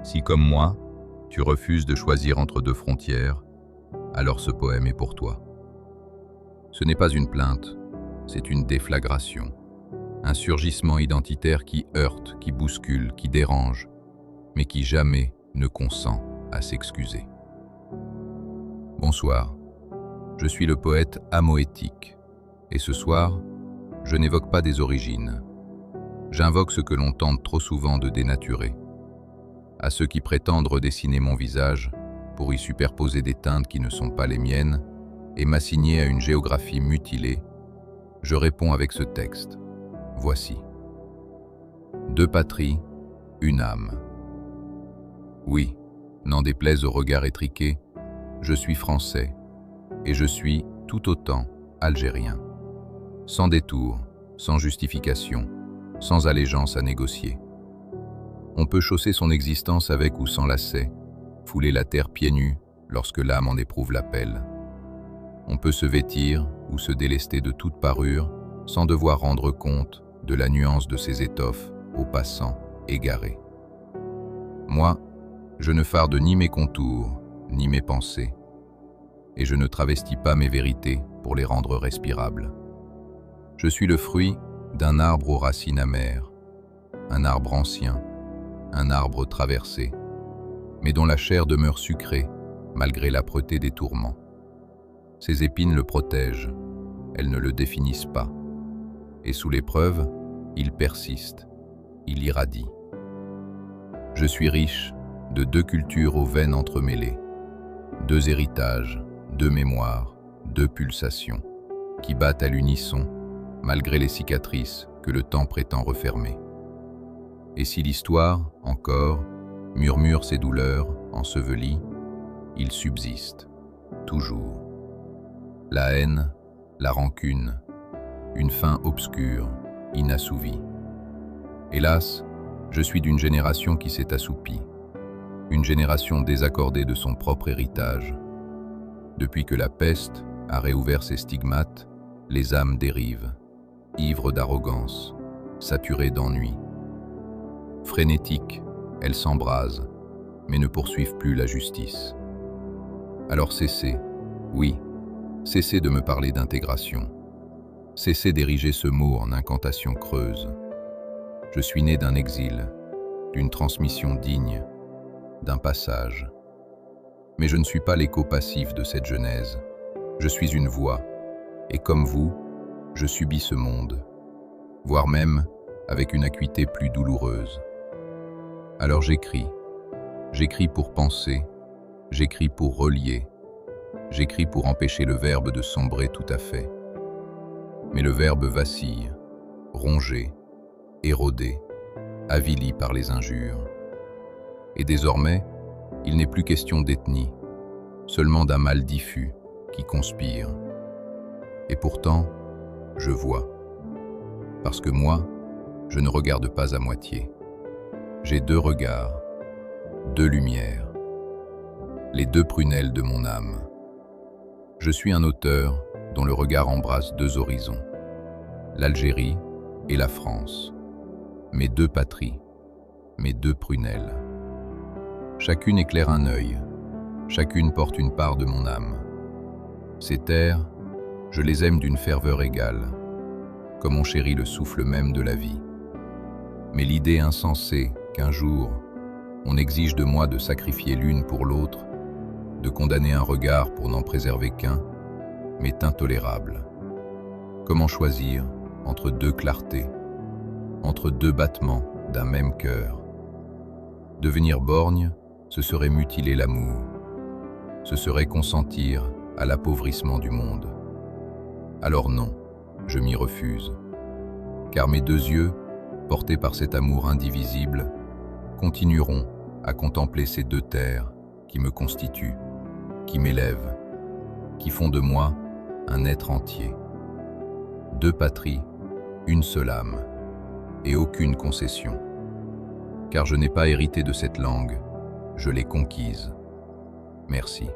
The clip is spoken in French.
Si, comme moi, tu refuses de choisir entre deux frontières, alors ce poème est pour toi. Ce n'est pas une plainte, c'est une déflagration, un surgissement identitaire qui heurte, qui bouscule, qui dérange, mais qui jamais ne consent à s'excuser. Bonsoir, je suis le poète amoétique, et ce soir, je n'évoque pas des origines. J'invoque ce que l'on tente trop souvent de dénaturer. À ceux qui prétendent redessiner mon visage pour y superposer des teintes qui ne sont pas les miennes et m'assigner à une géographie mutilée, je réponds avec ce texte. Voici. Deux patries, une âme. Oui, n'en déplaise au regard étriqué, je suis français et je suis tout autant algérien. Sans détour, sans justification, sans allégeance à négocier. On peut chausser son existence avec ou sans lacets, fouler la terre pieds nus lorsque l'âme en éprouve l'appel. On peut se vêtir ou se délester de toute parure sans devoir rendre compte de la nuance de ses étoffes aux passants égarés. Moi, je ne farde ni mes contours, ni mes pensées, et je ne travestis pas mes vérités pour les rendre respirables. Je suis le fruit d'un arbre aux racines amères, un arbre ancien, un arbre traversé, mais dont la chair demeure sucrée malgré l'âpreté des tourments. Ses épines le protègent, elles ne le définissent pas, et sous l'épreuve, il persiste, il irradie. Je suis riche de deux cultures aux veines entremêlées, deux héritages, deux mémoires, deux pulsations, qui battent à l'unisson, malgré les cicatrices que le temps prétend refermer. Et si l'histoire, encore, murmure ses douleurs, ensevelies, il subsiste, toujours. La haine, la rancune, une faim obscure, inassouvie. Hélas, je suis d'une génération qui s'est assoupie, une génération désaccordée de son propre héritage. Depuis que la peste a réouvert ses stigmates, les âmes dérivent, ivres d'arrogance, saturées d'ennui. Frénétiques, elles s'embrasent, mais ne poursuivent plus la justice. Alors cessez, oui, cessez de me parler d'intégration. Cessez d'ériger ce mot en incantation creuse. Je suis né d'un exil, d'une transmission digne, d'un passage. Mais je ne suis pas l'écho passif de cette genèse. Je suis une voix, et comme vous, je subis ce monde, voire même avec une acuité plus douloureuse. Alors j'écris pour penser, j'écris pour relier, j'écris pour empêcher le verbe de sombrer tout à fait. Mais le verbe vacille, rongé, érodé, avili par les injures. Et désormais, il n'est plus question d'ethnie, seulement d'un mal diffus qui conspire. Et pourtant, je vois. Parce que moi, je ne regarde pas à moitié. J'ai deux regards, deux lumières, les deux prunelles de mon âme. Je suis un auteur dont le regard embrasse deux horizons, l'Algérie et la France, mes deux patries, mes deux prunelles. Chacune éclaire un œil, chacune porte une part de mon âme. Ces terres, je les aime d'une ferveur égale, comme on chérit le souffle même de la vie. Mais l'idée insensée qu'un jour, on exige de moi de sacrifier l'une pour l'autre, de condamner un regard pour n'en préserver qu'un, m'est intolérable. Comment choisir entre deux clartés, entre deux battements d'un même cœur? Devenir borgne, ce serait mutiler l'amour, ce serait consentir à l'appauvrissement du monde. Alors non, je m'y refuse, car mes deux yeux, portés par cet amour indivisible, continueront à contempler ces deux terres qui me constituent, qui m'élèvent, qui font de moi un être entier. Deux patries, une seule âme, et aucune concession. Car je n'ai pas hérité de cette langue, je l'ai conquise. Merci.